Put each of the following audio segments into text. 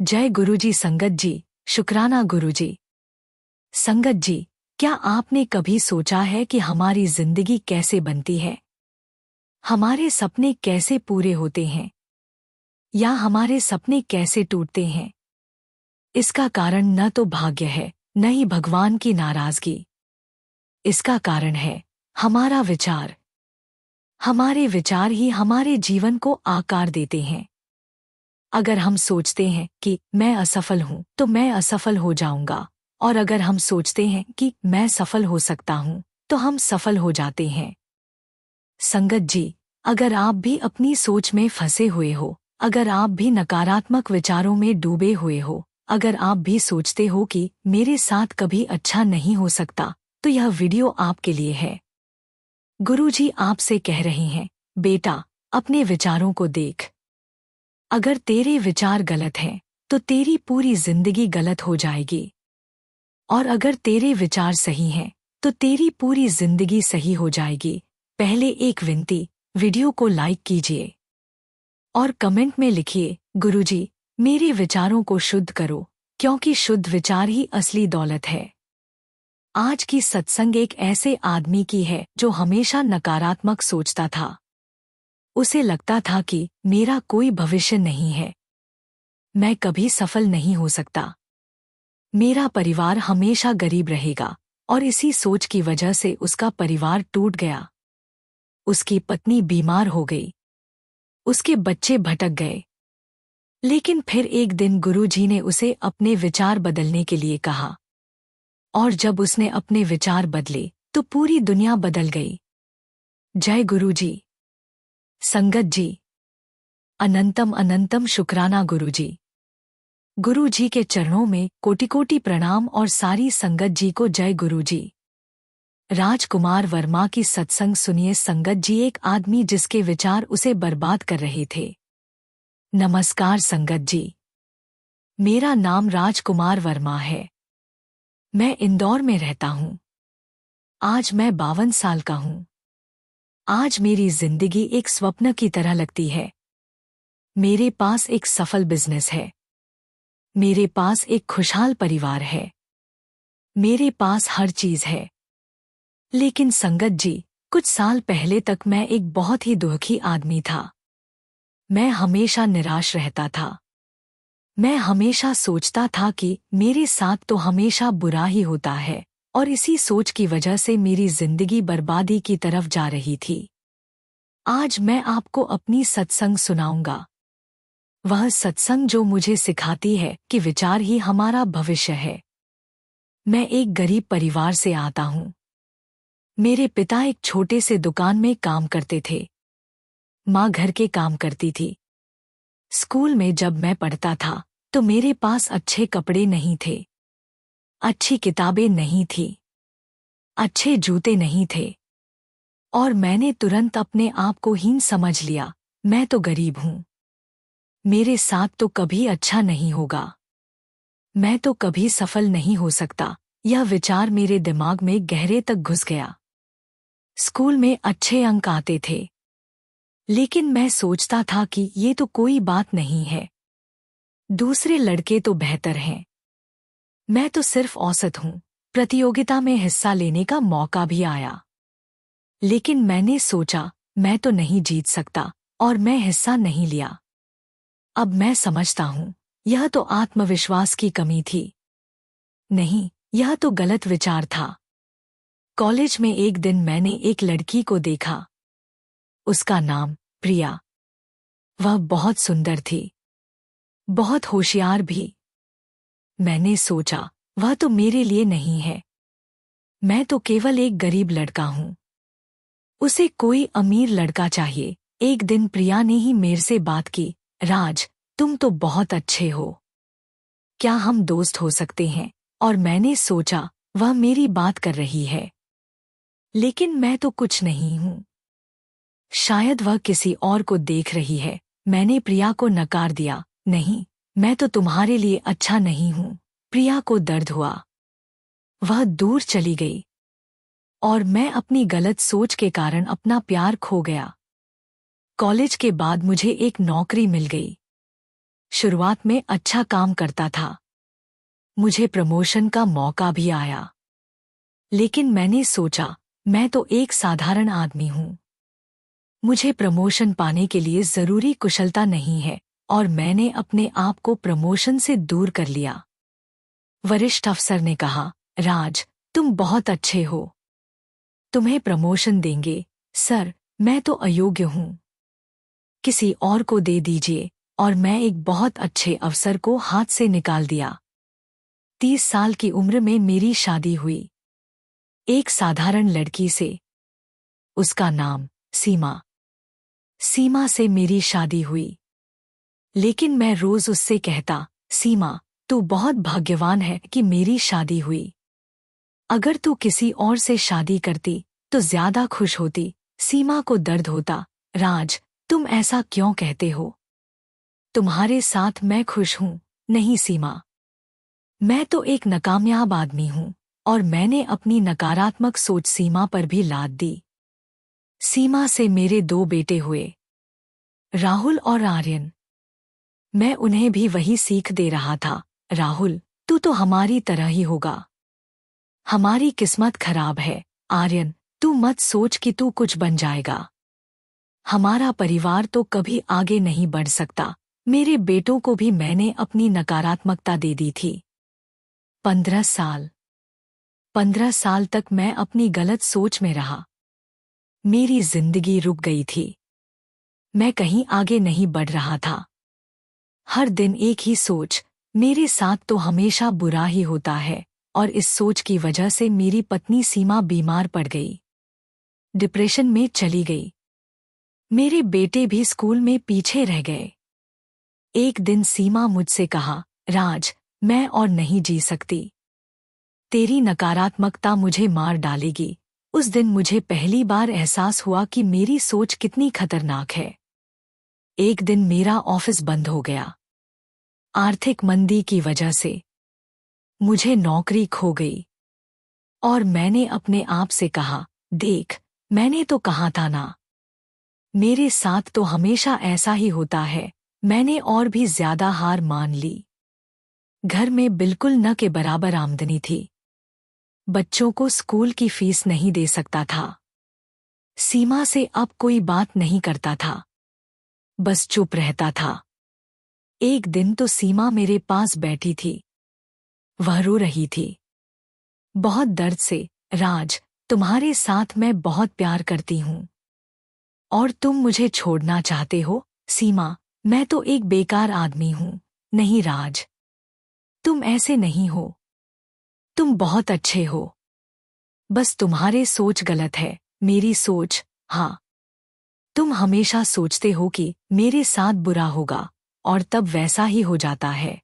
जय गुरुजी। संगत जी, शुक्राना गुरुजी। संगत जी, क्या आपने कभी सोचा है कि हमारी जिंदगी कैसे बनती है? हमारे सपने कैसे पूरे होते हैं? या हमारे सपने कैसे टूटते हैं? इसका कारण न तो भाग्य है, न ही भगवान की नाराजगी। इसका कारण है हमारा विचार। हमारे विचार ही हमारे जीवन को आकार देते हैं। अगर हम सोचते हैं कि मैं असफल हूं तो मैं असफल हो जाऊंगा, और अगर हम सोचते हैं कि मैं सफल हो सकता हूं तो हम सफल हो जाते हैं। संगत जी, अगर आप भी अपनी सोच में फंसे हुए हो, अगर आप भी नकारात्मक विचारों में डूबे हुए हो, अगर आप भी सोचते हो कि मेरे साथ कभी अच्छा नहीं हो सकता, तो यह वीडियो आपके लिए है। गुरुजी आपसे कह रहे हैं, बेटा, अपने विचारों को देख। अगर तेरे विचार गलत हैं तो तेरी पूरी जिंदगी गलत हो जाएगी, और अगर तेरे विचार सही हैं तो तेरी पूरी जिंदगी सही हो जाएगी। पहले एक विनती, वीडियो को लाइक कीजिए और कमेंट में लिखिए, गुरुजी, मेरे विचारों को शुद्ध करो, क्योंकि शुद्ध विचार ही असली दौलत है। आज की सत्संग एक ऐसे आदमी की है जो हमेशा नकारात्मक सोचता था। उसे लगता था कि मेरा कोई भविष्य नहीं है, मैं कभी सफल नहीं हो सकता, मेरा परिवार हमेशा गरीब रहेगा, और इसी सोच की वजह से उसका परिवार टूट गया। उसकी पत्नी बीमार हो गई, उसके बच्चे भटक गए। लेकिन फिर एक दिन गुरुजी ने उसे अपने विचार बदलने के लिए कहा, और जब उसने अपने विचार बदले तो पूरी दुनिया बदल गई। जय गुरुजी। संगत जी, अनंतम अनंतम शुक्राना गुरुजी। गुरुजी के चरणों में कोटि कोटि प्रणाम, और सारी संगत जी को जय गुरुजी। राजकुमार वर्मा की सत्संग सुनिए। संगत जी, एक आदमी जिसके विचार उसे बर्बाद कर रहे थे। नमस्कार संगत जी, मेरा नाम राजकुमार वर्मा है। मैं इंदौर में रहता हूँ। आज मैं 52 साल का हूँ। आज मेरी जिंदगी एक स्वप्न की तरह लगती है। मेरे पास एक सफल बिजनेस है, मेरे पास एक खुशहाल परिवार है, मेरे पास हर चीज है। लेकिन संगत जी, कुछ साल पहले तक मैं एक बहुत ही दुखी आदमी था। मैं हमेशा निराश रहता था। मैं हमेशा सोचता था कि मेरे साथ तो हमेशा बुरा ही होता है, और इसी सोच की वजह से मेरी जिंदगी बर्बादी की तरफ जा रही थी। आज मैं आपको अपनी सत्संग सुनाऊंगा। वह सत्संग जो मुझे सिखाती है कि विचार ही हमारा भविष्य है। मैं एक गरीब परिवार से आता हूँ। मेरे पिता एक छोटे से दुकान में काम करते थे। माँ घर के काम करती थी। स्कूल में जब मैं पढ़ता था तो मेरे पास अच्छे कपड़े नहीं थे, अच्छी किताबें नहीं थी, अच्छे जूते नहीं थे, और मैंने तुरंत अपने आप को हीन समझ लिया। मैं तो गरीब हूँ, मेरे साथ तो कभी अच्छा नहीं होगा, मैं तो कभी सफल नहीं हो सकता। यह विचार मेरे दिमाग में गहरे तक घुस गया। स्कूल में अच्छे अंक आते थे, लेकिन मैं सोचता था कि ये तो कोई बात नहीं है, दूसरे लड़के तो बेहतर हैं, मैं तो सिर्फ औसत हूँ। प्रतियोगिता में हिस्सा लेने का मौका भी आया, लेकिन मैंने सोचा मैं तो नहीं जीत सकता, और मैं हिस्सा नहीं लिया। अब मैं समझता हूँ, यह तो आत्मविश्वास की कमी थी। नहीं, यह तो गलत विचार था। कॉलेज में एक दिन मैंने एक लड़की को देखा। उसका नाम प्रिया। वह बहुत सुंदर थी, बहुत होशियार भी। मैंने सोचा वह तो मेरे लिए नहीं है, मैं तो केवल एक गरीब लड़का हूँ, उसे कोई अमीर लड़का चाहिए। एक दिन प्रिया ने ही मेरे से बात की, राज, तुम तो बहुत अच्छे हो, क्या हम दोस्त हो सकते हैं? और मैंने सोचा वह मेरी बात कर रही है, लेकिन मैं तो कुछ नहीं हूँ, शायद वह किसी और को देख रही है। मैंने प्रिया को नकार दिया, नहीं, मैं तो तुम्हारे लिए अच्छा नहीं हूँ। प्रिया को दर्द हुआ, वह दूर चली गई, और मैं अपनी गलत सोच के कारण अपना प्यार खो गया। कॉलेज के बाद मुझे एक नौकरी मिल गई। शुरुआत में अच्छा काम करता था। मुझे प्रमोशन का मौका भी आया। लेकिन मैंने सोचा, मैं तो एक साधारण आदमी हूं। मुझे प्रमोशन पाने के लिए जरूरी कुशलता नहीं है, और मैंने अपने आप को प्रमोशन से दूर कर लिया। वरिष्ठ अफसर ने कहा, राज, तुम बहुत अच्छे हो। तुम्हें प्रमोशन देंगे। सर, मैं तो अयोग्य हूं। किसी और को दे दीजिए। और मैं एक बहुत अच्छे अफसर को हाथ से निकाल दिया। 30 साल की उम्र में मेरी शादी हुई, एक साधारण लड़की से। उसका नाम सीमा। सीमा से मेरी शादी हुई। लेकिन मैं रोज उससे कहता, सीमा, तू बहुत भाग्यवान है कि मेरी शादी हुई। अगर तू किसी और से शादी करती तो ज्यादा खुश होती। सीमा को दर्द होता, राज, तुम ऐसा क्यों कहते हो? तुम्हारे साथ मैं खुश हूं। नहीं सीमा, मैं तो एक नाकामयाब आदमी हूं। और मैंने अपनी नकारात्मक सोच सीमा पर भी लाद दी। सीमा से मेरे 2 बेटे हुए, राहुल और आर्यन। मैं उन्हें भी वही सीख दे रहा था, राहुल, तू तो हमारी तरह ही होगा। हमारी किस्मत खराब है। आर्यन, तू मत सोच कि तू कुछ बन जाएगा। हमारा परिवार तो कभी आगे नहीं बढ़ सकता। मेरे बेटों को भी मैंने अपनी नकारात्मकता दे दी थी। 15 साल तक मैं अपनी गलत सोच में रहा। मेरी जिंदगी रुक गई थी। मैं कहीं आगे नहीं बढ़ रहा था। हर दिन एक ही सोच, मेरे साथ तो हमेशा बुरा ही होता है। और इस सोच की वजह से मेरी पत्नी सीमा बीमार पड़ गई, डिप्रेशन में चली गई। मेरे बेटे भी स्कूल में पीछे रह गए। एक दिन सीमा मुझसे कहा, राज, मैं और नहीं जी सकती। तेरी नकारात्मकता मुझे मार डालेगी। उस दिन मुझे पहली बार एहसास हुआ कि मेरी सोच कितनी खतरनाक है। एक दिन मेरा ऑफिस बंद हो गया, आर्थिक मंदी की वजह से। मुझे नौकरी खो गई। और मैंने अपने आप से कहा, देख, मैंने तो कहा था ना। मेरे साथ तो हमेशा ऐसा ही होता है। मैंने और भी ज्यादा हार मान ली। घर में बिल्कुल न के बराबर आमदनी थी। बच्चों को स्कूल की फीस नहीं दे सकता था। सीमा से अब कोई बात नहीं करता था, बस चुप रहता था। एक दिन तो सीमा मेरे पास बैठी थी। वह रो रही थी, बहुत दर्द से। राज, तुम्हारे साथ मैं बहुत प्यार करती हूं। और तुम मुझे छोड़ना चाहते हो? सीमा, मैं तो एक बेकार आदमी हूं। नहीं राज, तुम ऐसे नहीं हो। तुम बहुत अच्छे हो। बस तुम्हारे सोच गलत है। मेरी सोच, हाँ, तुम हमेशा सोचते हो कि मेरे साथ बुरा होगा, और तब वैसा ही हो जाता है।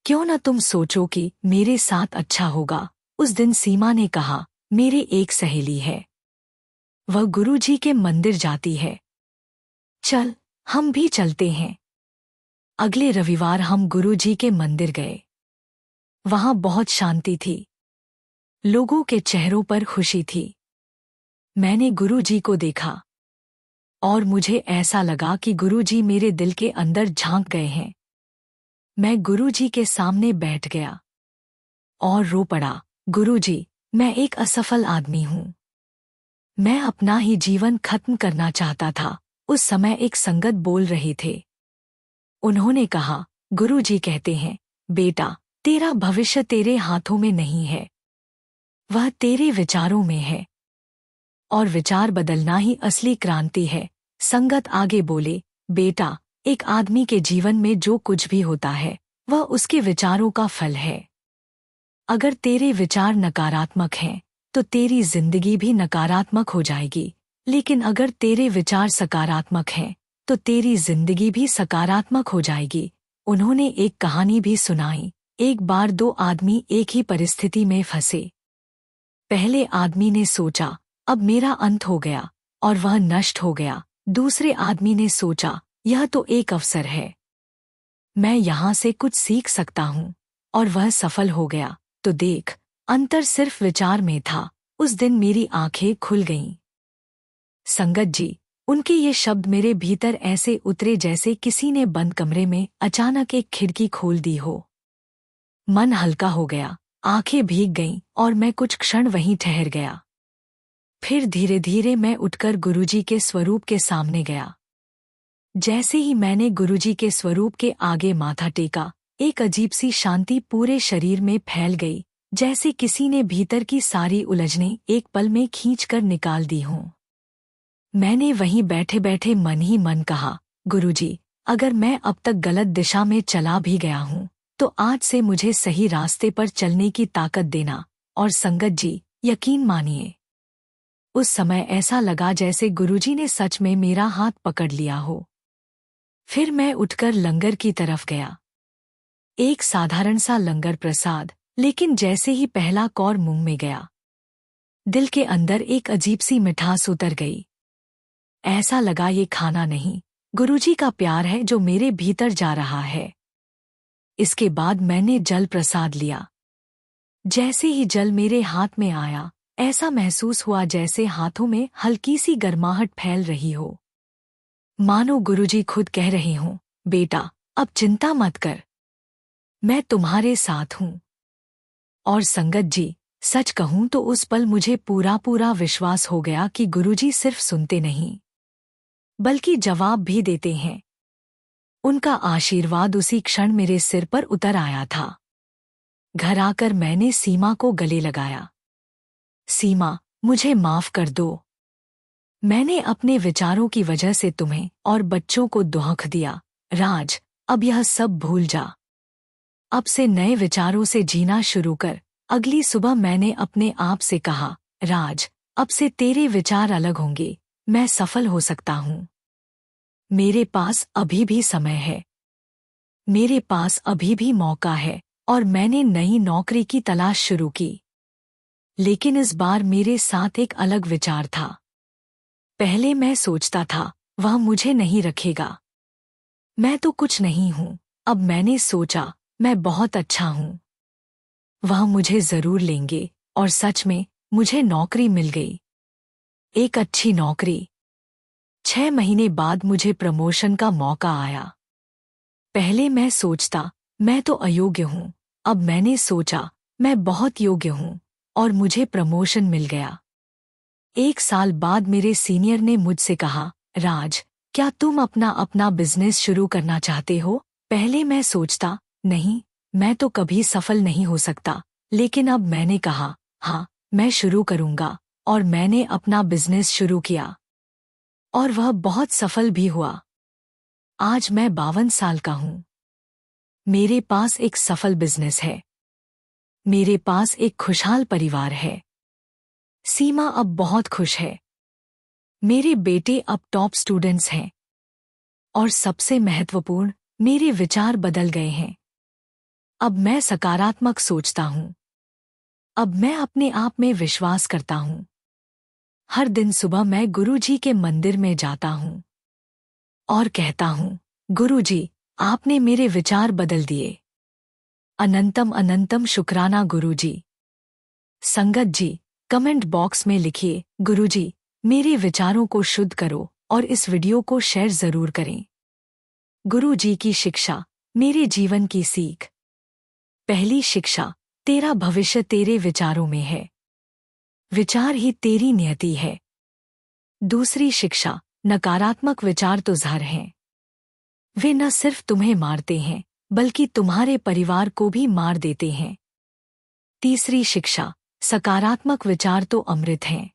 क्यों न तुम सोचो कि मेरे साथ अच्छा होगा। उस दिन सीमा ने कहा, मेरे एक सहेली है, वह गुरुजी के मंदिर जाती है। चल, हम भी चलते हैं। अगले रविवार हम गुरुजी के मंदिर गए। वहां बहुत शांति थी, लोगों के चेहरों पर खुशी थी। मैंने गुरुजी को देखा, और मुझे ऐसा लगा कि गुरुजी मेरे दिल के अंदर झांक गए हैं। मैं गुरुजी के सामने बैठ गया और रो पड़ा। गुरुजी, मैं एक असफल आदमी हूं। मैं अपना ही जीवन खत्म करना चाहता था। उस समय एक संगत बोल रहे थे। उन्होंने कहा, गुरुजी कहते हैं, बेटा, तेरा भविष्य तेरे हाथों में नहीं है, वह तेरे विचारों में है। और विचार बदलना ही असली क्रांति है। संगत आगे बोले, बेटा, एक आदमी के जीवन में जो कुछ भी होता है, वह उसके विचारों का फल है। अगर तेरे विचार नकारात्मक हैं, तो तेरी जिंदगी भी नकारात्मक हो जाएगी। लेकिन अगर तेरे विचार सकारात्मक हैं, तो तेरी जिंदगी भी सकारात्मक हो जाएगी। उन्होंने एक कहानी भी सुनाई। एक बार 2 आदमी एक ही परिस्थिति में फंसे। पहले आदमी ने सोचा, अब मेरा अंत हो गया, और वह नष्ट हो गया। दूसरे आदमी ने सोचा, यह तो एक अवसर है, मैं यहां से कुछ सीख सकता हूं, और वह सफल हो गया। तो देख, अंतर सिर्फ विचार में था। उस दिन मेरी आंखें खुल गईं। संगत जी, उनके ये शब्द मेरे भीतर ऐसे उतरे जैसे किसी ने बंद कमरे में अचानक एक खिड़की खोल दी हो। मन हल्का हो गया, आंखें भीग गईं और मैं कुछ क्षण वहीं ठहर गया। फिर धीरे धीरे मैं उठकर गुरुजी के स्वरूप के सामने गया। जैसे ही मैंने गुरुजी के स्वरूप के आगे माथा टेका, एक अजीब सी शांति पूरे शरीर में फैल गई, जैसे किसी ने भीतर की सारी उलझनें एक पल में खींचकर निकाल दी हों। मैंने वहीं बैठे बैठे मन ही मन कहा, गुरुजी, अगर मैं अब तक गलत दिशा में चला भी गया हूं, तो आज से मुझे सही रास्ते पर चलने की ताकत देना। और संगत जी, यकीन मानिए, उस समय ऐसा लगा जैसे गुरुजी ने सच में मेरा हाथ पकड़ लिया हो। फिर मैं उठकर लंगर की तरफ गया। एक साधारण सा लंगर प्रसाद, लेकिन जैसे ही पहला कौर मुंह में गया, दिल के अंदर एक अजीब सी मिठास उतर गई। ऐसा लगा ये खाना नहीं, गुरुजी का प्यार है जो मेरे भीतर जा रहा है। इसके बाद मैंने जल प्रसाद लिया। जैसे ही जल मेरे हाथ में आया, ऐसा महसूस हुआ जैसे हाथों में हल्की सी गर्माहट फैल रही हो, मानो गुरुजी खुद कह रहे हों, बेटा, अब चिंता मत कर, मैं तुम्हारे साथ हूं। और संगत जी, सच कहूं तो उस पल मुझे पूरा पूरा विश्वास हो गया कि गुरुजी सिर्फ सुनते नहीं, बल्कि जवाब भी देते हैं। उनका आशीर्वाद उसी क्षण मेरे सिर पर उतर आया था। घर आकर मैंने सीमा को गले लगाया। सीमा, मुझे माफ कर दो। मैंने अपने विचारों की वजह से तुम्हें और बच्चों को दुख दिया। राज, अब यह सब भूल जा। अब से नए विचारों से जीना शुरू कर। अगली सुबह मैंने अपने आप से कहा, राज, अब से तेरे विचार अलग होंगे, मैं सफल हो सकता हूं। मेरे पास अभी भी समय है, मेरे पास अभी भी मौका है। और मैंने नई नौकरी की तलाश शुरू की। लेकिन इस बार मेरे साथ एक अलग विचार था। पहले मैं सोचता था, वह मुझे नहीं रखेगा, मैं तो कुछ नहीं हूं। अब मैंने सोचा, मैं बहुत अच्छा हूं, वह मुझे जरूर लेंगे। और सच में मुझे नौकरी मिल गई, एक अच्छी नौकरी। 6 महीने बाद मुझे प्रमोशन का मौका आया। पहले मैं सोचता, मैं तो अयोग्य हूं। अब मैंने सोचा, मैं बहुत योग्य हूं, और मुझे प्रमोशन मिल गया। 1 साल बाद मेरे सीनियर ने मुझसे कहा, राज, क्या तुम अपना बिजनेस शुरू करना चाहते हो? पहले मैं सोचता, नहीं, मैं तो कभी सफल नहीं हो सकता। लेकिन अब मैंने कहा, हाँ, मैं शुरू करूंगा। और मैंने अपना बिजनेस शुरू किया, और वह बहुत सफल भी हुआ। आज मैं 52 साल का हूं। मेरे पास एक सफल बिजनेस है, मेरे पास एक खुशहाल परिवार है। सीमा अब बहुत खुश है, मेरे बेटे अब टॉप स्टूडेंट्स हैं। और सबसे महत्वपूर्ण, मेरे विचार बदल गए हैं। अब मैं सकारात्मक सोचता हूं, अब मैं अपने आप में विश्वास करता हूं। हर दिन सुबह मैं गुरुजी के मंदिर में जाता हूं और कहता हूं, गुरुजी, आपने मेरे विचार बदल दिए। अनंतम अनंतम शुक्राना गुरुजी। संगत जी, कमेंट बॉक्स में लिखिए, गुरुजी, मेरे विचारों को शुद्ध करो, और इस वीडियो को शेयर जरूर करें। गुरुजी की शिक्षा, मेरे जीवन की सीख। पहली शिक्षा, तेरा भविष्य तेरे विचारों में है, विचार ही तेरी नियति है। दूसरी शिक्षा, नकारात्मक विचार तो जहर हैं, वे न सिर्फ तुम्हें मारते हैं, बल्कि तुम्हारे परिवार को भी मार देते हैं। तीसरी शिक्षा, सकारात्मक विचार तो अमृत हैं,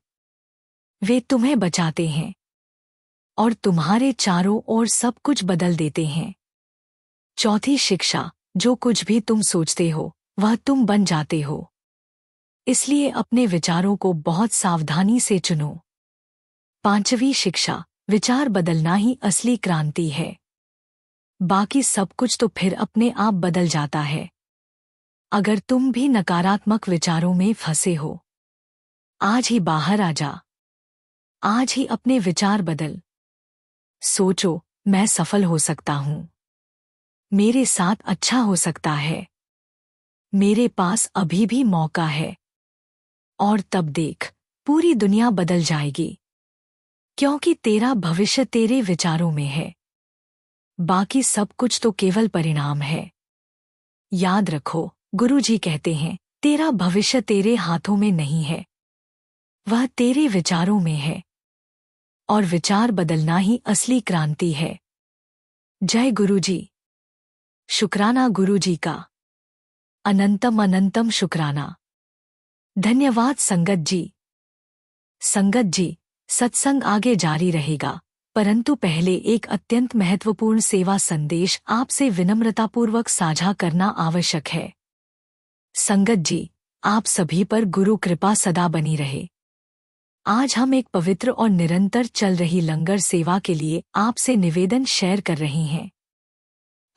वे तुम्हें बचाते हैं और तुम्हारे चारों ओर सब कुछ बदल देते हैं। चौथी शिक्षा, जो कुछ भी तुम सोचते हो, वह तुम बन जाते हो। इसलिए अपने विचारों को बहुत सावधानी से चुनो। पांचवी शिक्षा, विचार बदलना ही असली क्रांति है, बाकी सब कुछ तो फिर अपने आप बदल जाता है। अगर तुम भी नकारात्मक विचारों में फंसे हो, आज ही बाहर आ जा, आज ही अपने विचार बदल। सोचो, मैं सफल हो सकता हूं, मेरे साथ अच्छा हो सकता है, मेरे पास अभी भी मौका है। और तब देख, पूरी दुनिया बदल जाएगी। क्योंकि तेरा भविष्य तेरे विचारों में है। बाकी सब कुछ तो केवल परिणाम है। याद रखो, गुरुजी कहते हैं, तेरा भविष्य तेरे हाथों में नहीं है, वह तेरे विचारों में है। और विचार बदलना ही असली क्रांति है। जय गुरुजी। शुक्राना गुरुजी का। अनंतम अनंतम शुक्राना। धन्यवाद संगत जी। संगत जी, सत्संग आगे जारी रहेगा, परंतु पहले एक अत्यंत महत्वपूर्ण सेवा संदेश आपसे विनम्रतापूर्वक साझा करना आवश्यक है। संगत जी, आप सभी पर गुरु कृपा सदा बनी रहे। आज हम एक पवित्र और निरंतर चल रही लंगर सेवा के लिए आपसे निवेदन शेयर कर रहे हैं।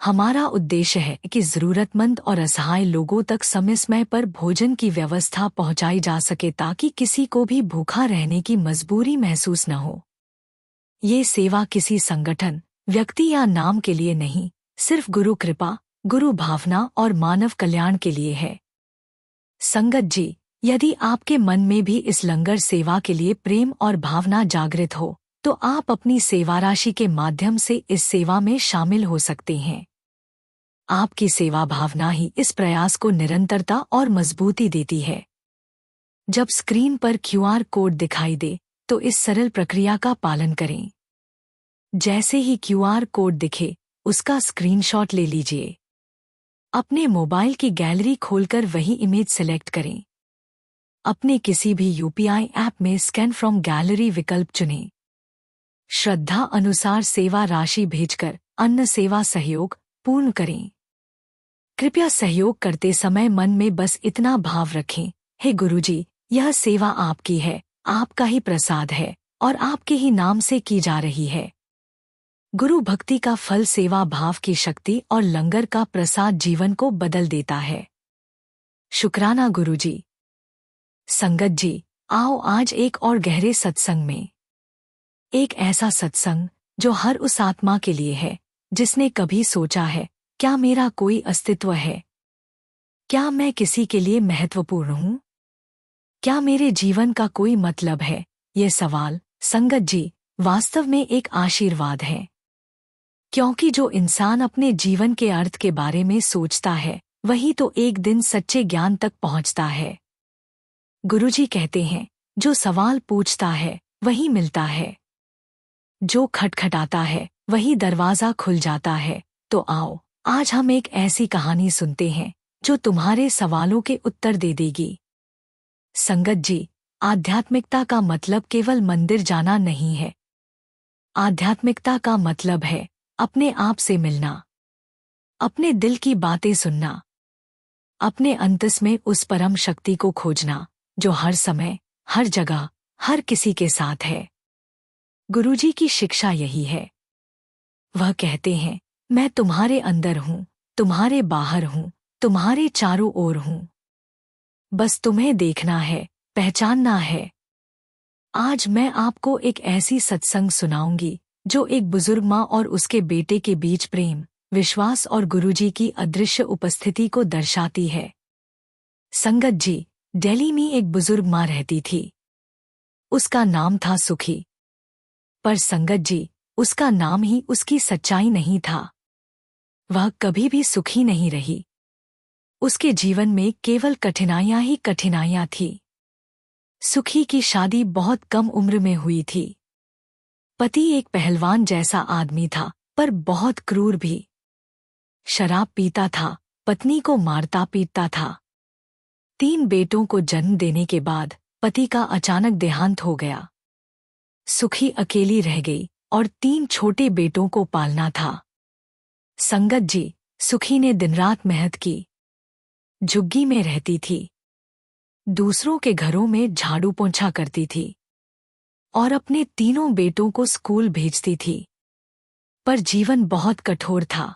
हमारा उद्देश्य है कि जरूरतमंद और असहाय लोगों तक समय समय पर भोजन की व्यवस्था पहुंचाई जा सके ताकि किसी को भी भूखा रहने की मजबूरी महसूस न हो। ये सेवा किसी संगठन, व्यक्ति या नाम के लिए नहीं, सिर्फ गुरु कृपा, गुरु भावना और मानव कल्याण के लिए है। संगत जी, यदि आपके मन में भी इस लंगर सेवा के लिए प्रेम और भावना जागृत हो, तो आप अपनी सेवा राशि के माध्यम से इस सेवा में शामिल हो सकते हैं। आपकी सेवा भावना ही इस प्रयास को निरंतरता और मजबूती देती है। जब स्क्रीन पर क्यूआर कोड दिखाई दे, तो इस सरल प्रक्रिया का पालन करें। जैसे ही क्यूआर कोड दिखे, उसका स्क्रीनशॉट ले लीजिए। अपने मोबाइल की गैलरी खोलकर वही इमेज सिलेक्ट करें। अपने किसी भी यूपीआई ऐप में स्कैन फ्रॉम गैलरी विकल्प चुनें। श्रद्धा अनुसार सेवा राशि भेजकर अन्न सेवा सहयोग पूर्ण करें। कृपया सहयोग करते समय मन में बस इतना भाव रखें, हे गुरुजी, यह सेवा आपकी है, आपका ही प्रसाद है और आपके ही नाम से की जा रही है। गुरु भक्ति का फल सेवा भाव की शक्ति और लंगर का प्रसाद जीवन को बदल देता है। शुक्राना गुरुजी। संगत जी, आओ आज एक और गहरे सत्संग में। एक ऐसा सत्संग जो हर उस आत्मा के लिए है जिसने कभी सोचा है, क्या मेरा कोई अस्तित्व है? क्या मैं किसी के लिए महत्वपूर्ण हूँ? क्या मेरे जीवन का कोई मतलब है? ये सवाल, संगत जी, वास्तव में एक आशीर्वाद है। क्योंकि जो इंसान अपने जीवन के अर्थ के बारे में सोचता है, वही तो एक दिन सच्चे ज्ञान तक पहुँचता है। गुरुजी कहते हैं, जो सवाल पूछता है, वही मिलता है। जो खटखटाता है, वही दरवाजा खुल जाता है। तो आओ, आज हम एक ऐसी कहानी सुनते हैं जो तुम्हारे सवालों के उत्तर दे देगी। संगत जी, आध्यात्मिकता का मतलब केवल मंदिर जाना नहीं है। आध्यात्मिकता का मतलब है अपने आप से मिलना, अपने दिल की बातें सुनना, अपने अंतस में उस परम शक्ति को खोजना जो हर समय, हर जगह, हर किसी के साथ है। गुरुजी की शिक्षा यही है। वह कहते हैं, मैं तुम्हारे अंदर हूँ, तुम्हारे बाहर हूँ, तुम्हारे चारों ओर हूँ। बस तुम्हें देखना है, पहचानना है। आज मैं आपको एक ऐसी सत्संग सुनाऊंगी जो एक बुजुर्ग माँ और उसके बेटे के बीच प्रेम, विश्वास और गुरुजी की अदृश्य उपस्थिति को दर्शाती है। संगत जी, दिल्ली में एक बुजुर्ग माँ रहती थी। उसका नाम था सुखी। पर संगत जी, उसका नाम ही उसकी सच्चाई नहीं था। वह कभी भी सुखी नहीं रही। उसके जीवन में केवल कठिनाइयां ही कठिनाइयां थी। सुखी की शादी बहुत कम उम्र में हुई थी। पति एक पहलवान जैसा आदमी था, पर बहुत क्रूर भी। शराब पीता था, पत्नी को मारता पीटता था। 3 बेटों को जन्म देने के बाद पति का अचानक देहांत हो गया। सुखी अकेली रह गई और 3 छोटे बेटों को पालना था। संगत जी, सुखी ने दिनरात मेहनत की। झुग्गी में रहती थी। दूसरों के घरों में झाड़ू पोंछा करती थी और अपने 3 बेटों को स्कूल भेजती थी। पर जीवन बहुत कठोर था।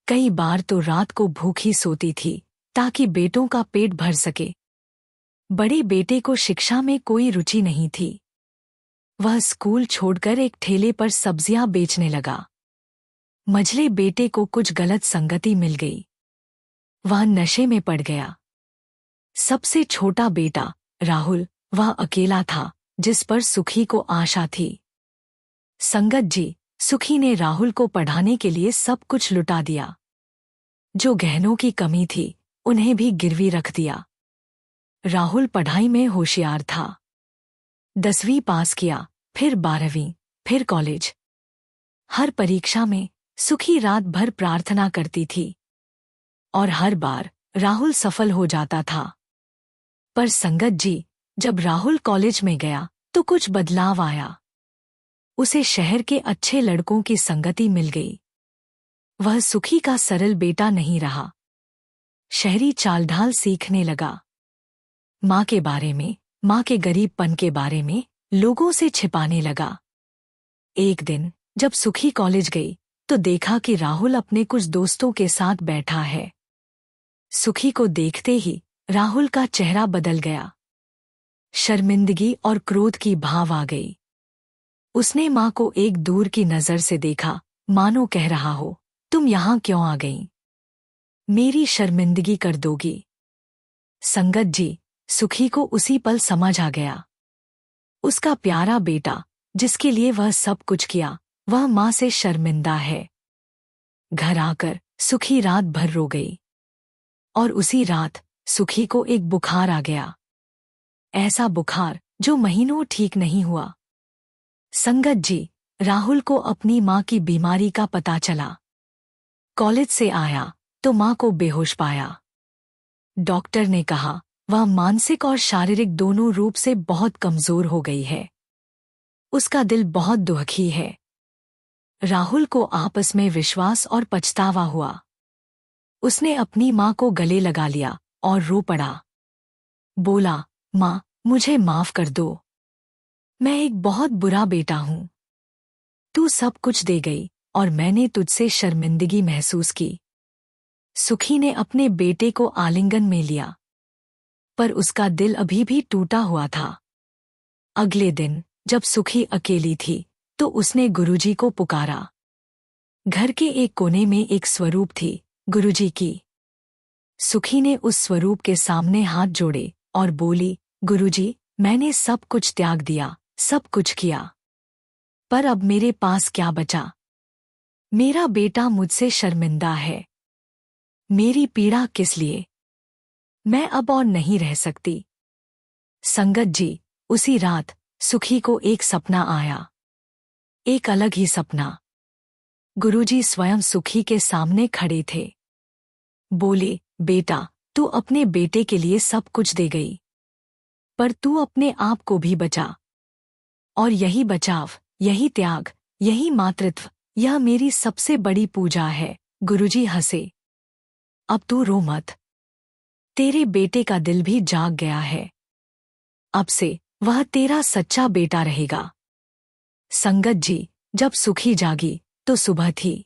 कई बार तो रात को भूखी सोती थी ताकि बेटों का पेट भर सके। बड़े बेटे को शिक्षा में कोई रुचि नहीं थी। वह स्कूल छोड़कर एक ठेले पर सब्जियां बेचने लगा। मझले बेटे को कुछ गलत संगति मिल गई। वह नशे में पड़ गया। सबसे छोटा बेटा राहुल, वह अकेला था जिस पर सुखी को आशा थी। संगत जी, सुखी ने राहुल को पढ़ाने के लिए सब कुछ लुटा दिया। जो गहनों की कमी थी उन्हें भी गिरवी रख दिया। राहुल पढ़ाई में होशियार था। 10वीं पास किया, फिर 12वीं, फिर कॉलेज। हर परीक्षा में सुखी रात भर प्रार्थना करती थी और हर बार राहुल सफल हो जाता था। पर संगत जी, जब राहुल कॉलेज में गया तो कुछ बदलाव आया। उसे शहर के अच्छे लड़कों की संगति मिल गई। वह सुखी का सरल बेटा नहीं रहा। शहरी चालढाल सीखने लगा। माँ के बारे में, माँ के गरीबपन के बारे में लोगों से छिपाने लगा। एक दिन जब सुखी कॉलेज गई तो देखा कि राहुल अपने कुछ दोस्तों के साथ बैठा है। सुखी को देखते ही राहुल का चेहरा बदल गया। शर्मिंदगी और क्रोध की भाव आ गई। उसने माँ को एक दूर की नजर से देखा, मानो कह रहा हो, तुम यहाँ क्यों आ गई? मेरी शर्मिंदगी कर दोगी। संगत जी, सुखी को उसी पल समझ आ गया। उसका प्यारा बेटा, जिसके लिए वह सब कुछ किया, वह माँ से शर्मिंदा है। घर आकर सुखी रात भर रो गई। और उसी रात सुखी को एक बुखार आ गया। ऐसा बुखार जो महीनों ठीक नहीं हुआ। संगत जी, राहुल को अपनी माँ की बीमारी का पता चला। कॉलेज से आया तो माँ को बेहोश पाया। डॉक्टर ने कहा वह मानसिक और शारीरिक दोनों रूप से बहुत कमजोर हो गई है। उसका दिल बहुत दुखी है। राहुल को आपस में विश्वास और पछतावा हुआ। उसने अपनी माँ को गले लगा लिया और रो पड़ा। बोला, माँ, मुझे माफ कर दो। मैं एक बहुत बुरा बेटा हूँ। तू सब कुछ दे गई और मैंने तुझसे शर्मिंदगी महसूस की। सुखी ने अपने बेटे को आलिंगन में लिया, पर उसका दिल अभी भी टूटा हुआ था। अगले दिन जब सुखी अकेली थी तो उसने गुरुजी को पुकारा। घर के एक कोने में एक स्वरूप थी, गुरुजी की। सुखी ने उस स्वरूप के सामने हाथ जोड़े और बोली, गुरुजी, मैंने सब कुछ त्याग दिया, सब कुछ किया, पर अब मेरे पास क्या बचा? मेरा बेटा मुझसे शर्मिंदा है। मेरी पीड़ा किस लिए? मैं अब और नहीं रह सकती। संगत जी, उसी रात सुखी को एक सपना आया। एक अलग ही सपना। गुरुजी स्वयं सुखी के सामने खड़े थे। बोले, बेटा, तू अपने बेटे के लिए सब कुछ दे गई, पर तू अपने आप को भी बचा। और यही बचाव, यही त्याग, यही मातृत्व, यह मेरी सबसे बड़ी पूजा है। गुरुजी हंसे। अब तू रो मत। तेरे बेटे का दिल भी जाग गया है। अब से वह तेरा सच्चा बेटा रहेगा। संगत जी, जब सुखी जागी तो सुबह थी,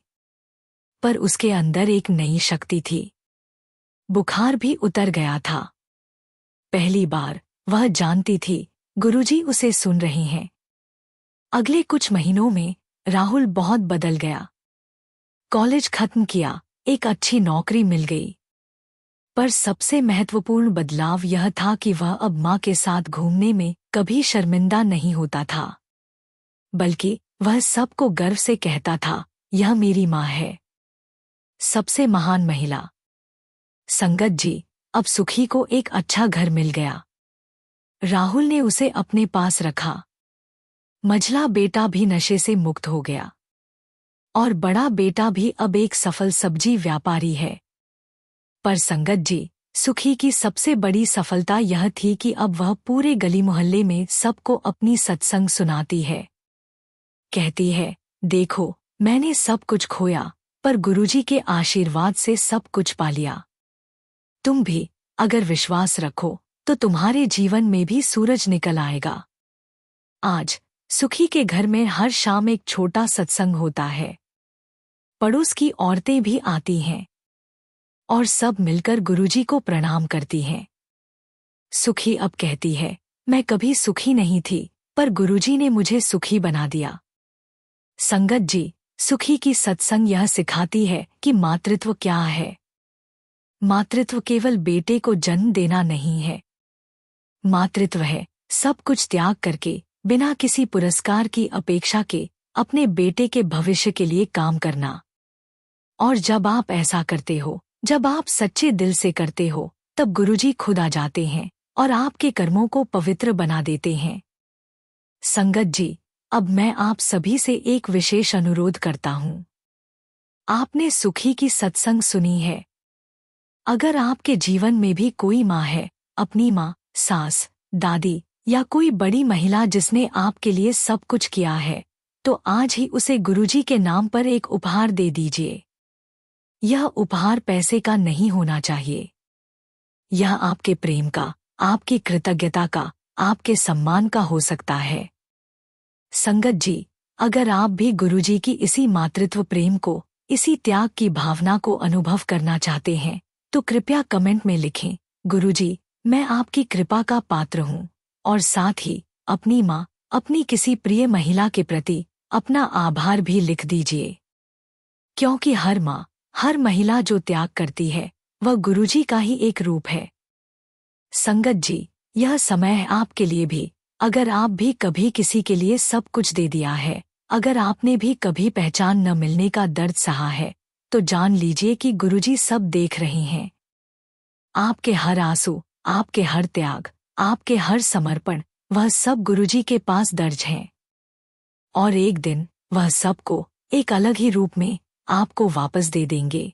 पर उसके अंदर एक नई शक्ति थी। बुखार भी उतर गया था। पहली बार वह जानती थी गुरुजी उसे सुन रहे हैं। अगले कुछ महीनों में राहुल बहुत बदल गया। कॉलेज खत्म किया, एक अच्छी नौकरी मिल गई। पर सबसे महत्वपूर्ण बदलाव यह था कि वह अब माँ के साथ घूमने में कभी शर्मिंदा नहीं होता था, बल्कि वह सबको गर्व से कहता था, यह मेरी माँ है, सबसे महान महिला। संगत जी, अब सुखी को एक अच्छा घर मिल गया। राहुल ने उसे अपने पास रखा। मझला बेटा भी नशे से मुक्त हो गया और बड़ा बेटा भी अब एक सफल सब्जी व्यापारी है। पर संगत जी, सुखी की सबसे बड़ी सफलता यह थी कि अब वह पूरे गली मोहल्ले में सबको अपनी सत्संग सुनाती है। कहती है, देखो, मैंने सब कुछ खोया, पर गुरुजी के आशीर्वाद से सब कुछ पा लिया। तुम भी अगर विश्वास रखो तो तुम्हारे जीवन में भी सूरज निकल आएगा। आज सुखी के घर में हर शाम एक छोटा सत्संग होता है। पड़ोस की औरतें भी आती हैं और सब मिलकर गुरुजी को प्रणाम करती हैं। सुखी अब कहती है, मैं कभी सुखी नहीं थी, पर गुरुजी ने मुझे सुखी बना दिया। संगत जी, सुखी की सत्संग यह सिखाती है कि मातृत्व क्या है। मातृत्व केवल बेटे को जन्म देना नहीं है। मातृत्व है सब कुछ त्याग करके, बिना किसी पुरस्कार की अपेक्षा के, अपने बेटे के भविष्य के लिए काम करना। और जब आप ऐसा करते हो, जब आप सच्चे दिल से करते हो, तब गुरुजी खुद आ जाते हैं और आपके कर्मों को पवित्र बना देते हैं। संगत जी, अब मैं आप सभी से एक विशेष अनुरोध करता हूँ। आपने सुखी की सत्संग सुनी है। अगर आपके जीवन में भी कोई माँ है, अपनी माँ, सास, दादी या कोई बड़ी महिला जिसने आपके लिए सब कुछ किया है, तो आज ही उसे गुरुजी के नाम पर एक उपहार दे दीजिए। यह उपहार पैसे का नहीं होना चाहिए। यह आपके प्रेम का, आपकी कृतज्ञता का, आपके सम्मान का हो सकता है। संगत जी, अगर आप भी गुरुजी की इसी मातृत्व प्रेम को, इसी त्याग की भावना को अनुभव करना चाहते हैं, तो कृपया कमेंट में लिखें, गुरुजी, मैं आपकी कृपा का पात्र हूँ। और साथ ही अपनी माँ, अपनी किसी प्रिय महिला के प्रति अपना आभार भी लिख दीजिए। क्योंकि हर माँ, हर महिला जो त्याग करती है, वह गुरुजी का ही एक रूप है। संगत जी, यह समय है आपके लिए भी। अगर आप भी कभी किसी के लिए सब कुछ दे दिया है, अगर आपने भी कभी पहचान न मिलने का दर्द सहा है, तो जान लीजिए कि गुरुजी सब देख रहे हैं। आपके हर आंसू, आपके हर त्याग, आपके हर समर्पण, वह सब गुरुजी के पास दर्ज हैं। और एक दिन वह सबको एक अलग ही रूप में आपको वापस दे देंगे।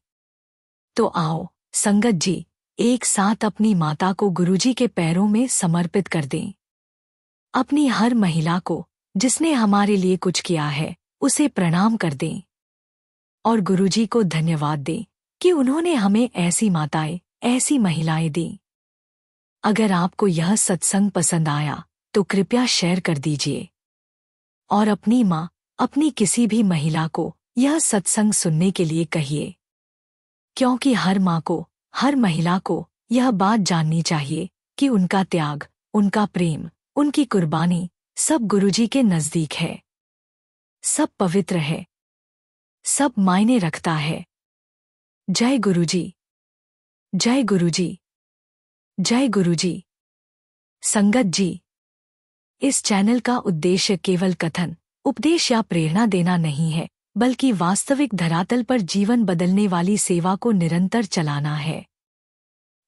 तो आओ संगत जी, एक साथ अपनी माता को गुरुजी के पैरों में समर्पित कर दें। अपनी हर महिला को जिसने हमारे लिए कुछ किया है, उसे प्रणाम कर दें। और गुरुजी को धन्यवाद दें कि उन्होंने हमें ऐसी माताएं, ऐसी महिलाएं दी। अगर आपको यह सत्संग पसंद आया, तो कृपया शेयर कर दीजिए। और अपनी माँ, अपनी किसी भी महिला को यह सत्संग सुनने के लिए कहिए। क्योंकि हर माँ को, हर महिला को यह बात जाननी चाहिए कि उनका त्याग, उनका प्रेम, उनकी कुर्बानी सब गुरुजी के नजदीक है। सब पवित्र है, सब मायने रखता है। जय गुरुजी, जय गुरुजी, जय गुरुजी। संगत जी, इस चैनल का उद्देश्य केवल कथन, उपदेश या प्रेरणा देना नहीं है, बल्कि वास्तविक धरातल पर जीवन बदलने वाली सेवा को निरंतर चलाना है।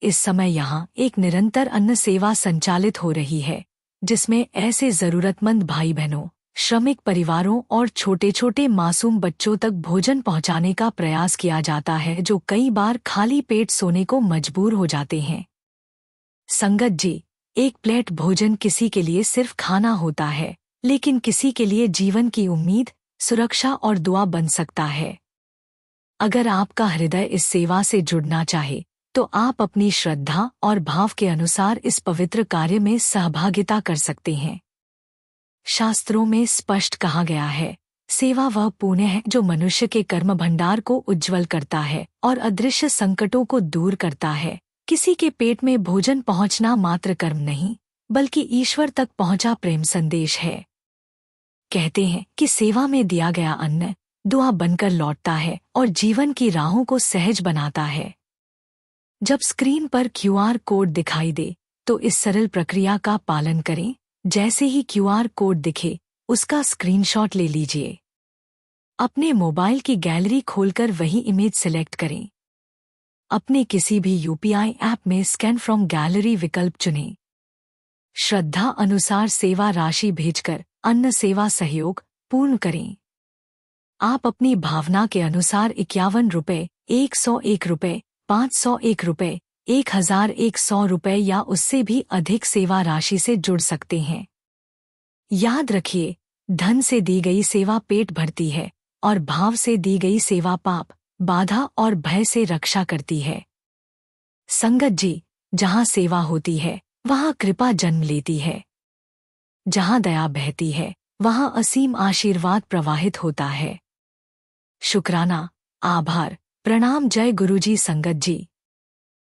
इस समय यहाँ एक निरंतर अन्न सेवा संचालित हो रही है, जिसमें ऐसे जरूरतमंद भाई बहनों, श्रमिक परिवारों और छोटे छोटे मासूम बच्चों तक भोजन पहुँचाने का प्रयास किया जाता है, जो कई बार खाली पेट सोने को मजबूर हो जाते हैं। संगत जी, एक प्लेट भोजन किसी के लिए सिर्फ खाना होता है, लेकिन किसी के लिए जीवन की उम्मीद, सुरक्षा और दुआ बन सकता है। अगर आपका हृदय इस सेवा से जुड़ना चाहे, तो आप अपनी श्रद्धा और भाव के अनुसार इस पवित्र कार्य में सहभागिता कर सकते हैं। शास्त्रों में स्पष्ट कहा गया है, सेवा वह पुण्य है जो मनुष्य के कर्म भंडार को उज्ज्वल करता है और अदृश्य संकटों को दूर करता है। किसी के पेट में भोजन पहुंचना मात्र कर्म नहीं, बल्कि ईश्वर तक पहुंचा प्रेम संदेश है। कहते हैं कि सेवा में दिया गया अन्न दुआ बनकर लौटता है और जीवन की राहों को सहज बनाता है। जब स्क्रीन पर क्यूआर कोड दिखाई दे, तो इस सरल प्रक्रिया का पालन करें। जैसे ही क्यूआर कोड दिखे, उसका स्क्रीनशॉट ले लीजिए। अपने मोबाइल की गैलरी खोलकर वही इमेज सिलेक्ट करें। अपने किसी भी यूपीआई ऐप में स्कैन फ्रॉम गैलरी विकल्प चुनें। श्रद्धा अनुसार सेवा राशि भेजकर अन्न सेवा सहयोग पूर्ण करें। आप अपनी भावना के अनुसार 51 रुपये, 101 रुपये, 501 रुपये, 1100 रुपये या उससे भी अधिक सेवा राशि से जुड़ सकते हैं। याद रखिए, धन से दी गई सेवा पेट भरती है और भाव से दी गई सेवा पाप, बाधा और भय से रक्षा करती है। संगत जी, जहाँ सेवा होती है, वहाँ कृपा जन्म लेती है। जहाँ दया बहती है, वहाँ असीम आशीर्वाद प्रवाहित होता है। शुक्राना, आभार, प्रणाम। जय गुरुजी। संगत जी।